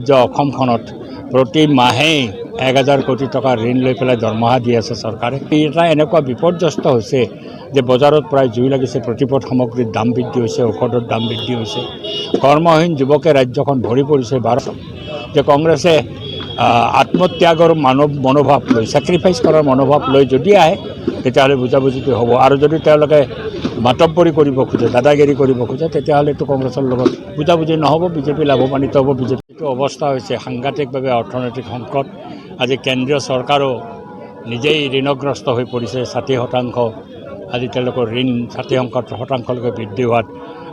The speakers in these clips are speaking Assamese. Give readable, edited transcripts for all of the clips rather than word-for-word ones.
যে অসমখনত প্ৰতি মাহে 1000 কোটি টকা ঋণ লৈ পেলাই দৰমহা দি আছে চৰকাৰে। এটা এনেকুৱা বিপৰ্যস্ত হৈছে যে বজাৰত প্ৰায় জুই লাগিছে, প্ৰতিপদ সামগ্ৰীৰ দাম বৃদ্ধি হৈছে, ঔষধৰ দাম বৃদ্ধি হৈছে, কৰ্মহীন যুৱকে ৰাজ্যখন ভৰি পৰিছে। যে কংগ্ৰেছে আত্মত্যাগৰ মনোভাৱ লৈ, ছেক্ৰিফাইচ কৰাৰ মনোভাৱ লৈ যদি আহে তেতিয়াহ'লে বুজাবুজিটো হ'ব। আৰু যদি তেওঁলোকে মাতব্বৰী কৰিব খোজে, দাদাগিৰি কৰিব খোজে, তেতিয়াহ'লেতো কংগ্ৰেছৰ লগত বুজাবুজি নহ'ব, বিজেপি লাভৱান্বিত হ'ব। বিজেপিটো অৱস্থা হৈছে সাংঘাতিকভাৱে অৰ্থনৈতিক সংকট। আজি কেন্দ্ৰীয় চৰকাৰো নিজেই ঋণগ্ৰস্ত হৈ পৰিছে। 60% আজি তেওঁলোকৰ ঋণ 60% বৃদ্ধি হোৱাত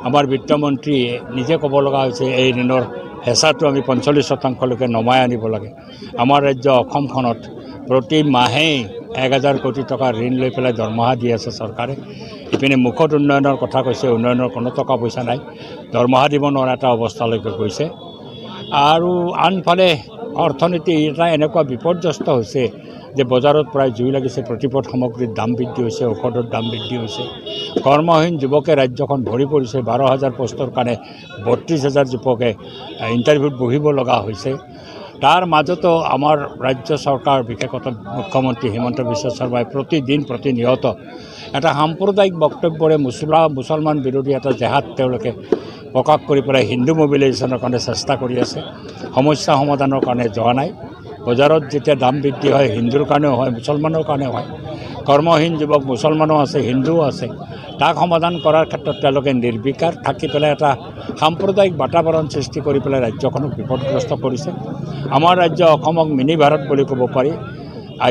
আমাৰ বিত্তমন্ত্ৰীয়ে নিজে ক'ব লগা হৈছে এই ঋণৰ হেঁচাটো আমি 45% নমাই আনিব লাগে। আমাৰ ৰাজ্য অসমখনত প্ৰতি মাহে 1000 কোটি টকা ঋণ লৈ পেলাই দৰমহা দি আছে চৰকাৰে। ইপিনে মুখত উন্নয়নৰ কথা কৈছে, উন্নয়নৰ কোনো টকা পইচা নাই, দৰমহা দিব নোৱাৰা এটা অৱস্থালৈকে গৈছে। আৰু আনফালে অৰ্থনীতি এটা এনেকুৱা বিপৰ্যস্ত হৈছে যে বজাৰত প্ৰায় জুই লাগিছে, প্ৰতিপদ সামগ্ৰীৰ দাম বৃদ্ধি হৈছে, ঔষধৰ দাম বৃদ্ধি হৈছে, কৰ্মহীন যুৱকে ৰাজ্যখন ভৰি পৰিছে। 12,000 পোষ্টৰ কাৰণে 32,000 যুৱকে ইণ্টাৰভিউত বহিব লগা হৈছে। তাৰ মাজতো আমাৰ ৰাজ্য চৰকাৰ, বিশেষত মুখ্যমন্ত্ৰী হিমন্ত বিশ্ব শৰ্মাই প্ৰতিদিন প্ৰতিনিয়ত এটা সাম্প্ৰদায়িক বক্তব্যৰে মুছলমান বিৰোধী এটা জেহাদ তেওঁলোকে প্ৰকাশ কৰি পেলাই হিন্দু মোবিলাইজেশ্যনৰ কাৰণে চেষ্টা কৰি আছে। সমস্যা সমাধানৰ কাৰণে যোৱা নাই। বজাৰত যেতিয়া দাম বৃদ্ধি হয়, হিন্দুৰ কাৰণেও হয়, মুছলমানৰ কাৰণেও হয়। কৰ্মহীন যুৱক মুছলমানো আছে, হিন্দুও আছে। তাক সমাধান কৰাৰ ক্ষেত্ৰত তেওঁলোকে নিৰ্বিকাৰ থাকি পেলাই এটা সাম্প্ৰদায়িক বাতাবৰণ সৃষ্টি কৰি পেলাই ৰাজ্যখনক বিপদগ্ৰস্ত কৰিছে। আমাৰ ৰাজ্য অসমক মিনি ভাৰত বুলি ক'ব পাৰি।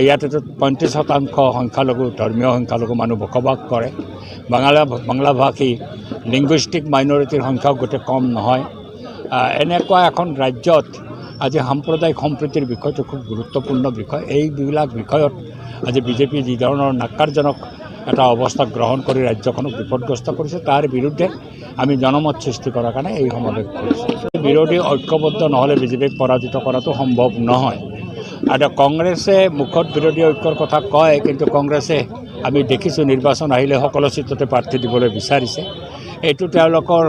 ইয়াতেতো 35% সংখ্যালঘু, ধৰ্মীয় সংখ্যালঘু মানুহ বসবাস কৰে। বাংলাভাষী লিংগুইষ্টিক মাইনৰিটিৰ সংখ্যাও গোটেই কম নহয়। এনেকুৱা এখন ৰাজ্যত আজি সাম্প্ৰদায়িক সম্প্ৰীতিৰ বিষয়টো খুব গুৰুত্বপূৰ্ণ বিষয়। এইবিলাক বিষয়ত আজি বিজেপি যি ধৰণৰ নাক্কাৰজনক এটা অৱস্থা গ্ৰহণ কৰি ৰাজ্যখনক বিপদগ্ৰস্ত কৰিছে, তাৰ বিৰুদ্ধে আমি জনমত সৃষ্টি কৰাৰ কাৰণে এই সমাৱেশ কৰিছোঁ। বিৰোধী ঐক্যবদ্ধ নহ'লে বিজেপিক পৰাজিত কৰাটো সম্ভৱ নহয়। আৰু কংগ্ৰেছে মুখত বিৰোধী ঐক্যৰ কথা কয়, কিন্তু কংগ্ৰেছে আমি দেখিছোঁ নিৰ্বাচন আহিলে সকলো চিটতে প্ৰাৰ্থী দিবলৈ বিচাৰিছে। এইটো তেওঁলোকৰ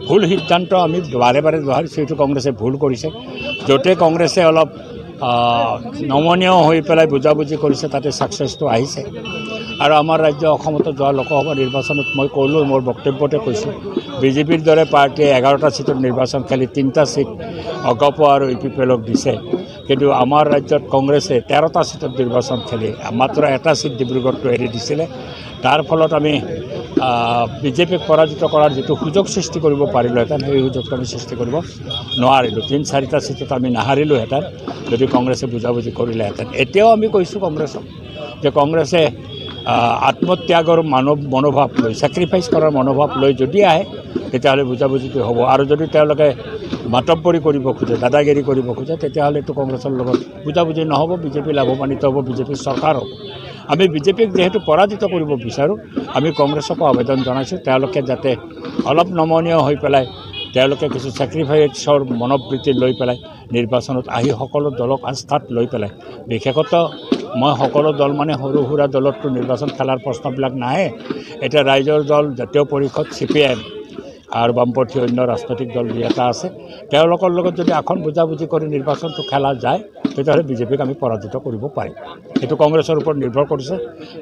ভুল সিদ্ধান্ত। আমি বাৰে বাৰে দোহাৰিছোঁ, এইটো কংগ্ৰেছে ভুল কৰিছে। য'তে কংগ্ৰেছে অলপ নমনীয় হৈ পেলাই বুজাবুজি কৰিছে, তাতে ছাকচেছটো আহিছে। আৰু আমাৰ ৰাজ্য অসমতো যোৱা লোকসভা নিৰ্বাচনত মই ক'লোঁ, মোৰ বক্তব্যতে কৈছোঁ, বিজেপিৰ দৰে পাৰ্টীয়ে 11টা চিটত নিৰ্বাচন খেলি 3টা চিট অগপ আৰু UPPLক দিছে। কিন্তু আমাৰ ৰাজ্যত কংগ্ৰেছে 13টা চিটত নিৰ্বাচন খেলি মাত্ৰ এটা চিট ডিব্ৰুগড়টো এৰি দিছিলে। তাৰ ফলত আমি বিজেপিক পৰাজিত কৰাৰ যিটো সুযোগ সৃষ্টি কৰিব পাৰিলোহেঁতেন, সেই সুযোগটো আমি সৃষ্টি কৰিব নোৱাৰিলোঁ। 3-4টা চিটত আমি নাহাৰিলোহেঁতেন যদি কংগ্ৰেছে বুজাবুজি কৰিলেহেঁতেন। এতিয়াও আমি কৈছোঁ কংগ্ৰেছক যে কংগ্ৰেছে আত্মত্যাগৰ মনোভাৱ লৈ, ছেক্ৰিফাইচ কৰাৰ মনোভাৱ লৈ যদি আহে তেতিয়াহ'লে বুজাবুজিটো হ'ব। আৰু যদি তেওঁলোকে মাতব্বৰী কৰিব খোজে, দাদাগিৰি কৰিব খোজে, তেতিয়াহ'লেতো কংগ্ৰেছৰ লগত বুজাবুজি নহ'ব, বিজেপি লাভৱান্বিত হ'ব, বিজেপিৰ চৰকাৰ হ'ব। আমি বিজেপিক যিহেতু পৰাজিত কৰিব বিচাৰোঁ, আমি কংগ্ৰেছকো আবেদন জনাইছোঁ তেওঁলোকে যাতে অলপ নমনীয় হৈ পেলাই তেওঁলোকে কিছু ছেক্ৰিফাইচৰ মনোবৃত্তি লৈ পেলাই নিৰ্বাচনত আহি সকলো দলক আস্থাত লৈ পেলাই, বিশেষত মই সকলো দল মানে সৰু সুৰা দলততো নিৰ্বাচন খেলাৰ প্ৰশ্নবিলাক নাহে। এতিয়া ৰাইজৰ দল, জাতীয় পৰিষদ, CPM আৰু বামপন্থী অন্য ৰাজনৈতিক দল যি এটা আছে, তেওঁলোকৰ লগত যদি এখন বুজাবুজি কৰি নিৰ্বাচনটো খেলা যায়, তেতিয়াহ'লে বিজেপিক আমি পৰাজিত কৰিব পাৰিম। এইটো কংগ্ৰেছৰ ওপৰত নিৰ্ভৰ কৰিছে।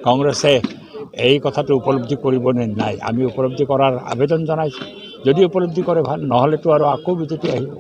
কংগ্ৰেছে এই কথাটো উপলব্ধি কৰিব নে নাই, আমি উপলব্ধি কৰাৰ আবেদন জনাইছোঁ। যদি উপলব্ধি কৰে ভাল, নহ'লেতো আৰু আকৌ বিজেপি আহিব।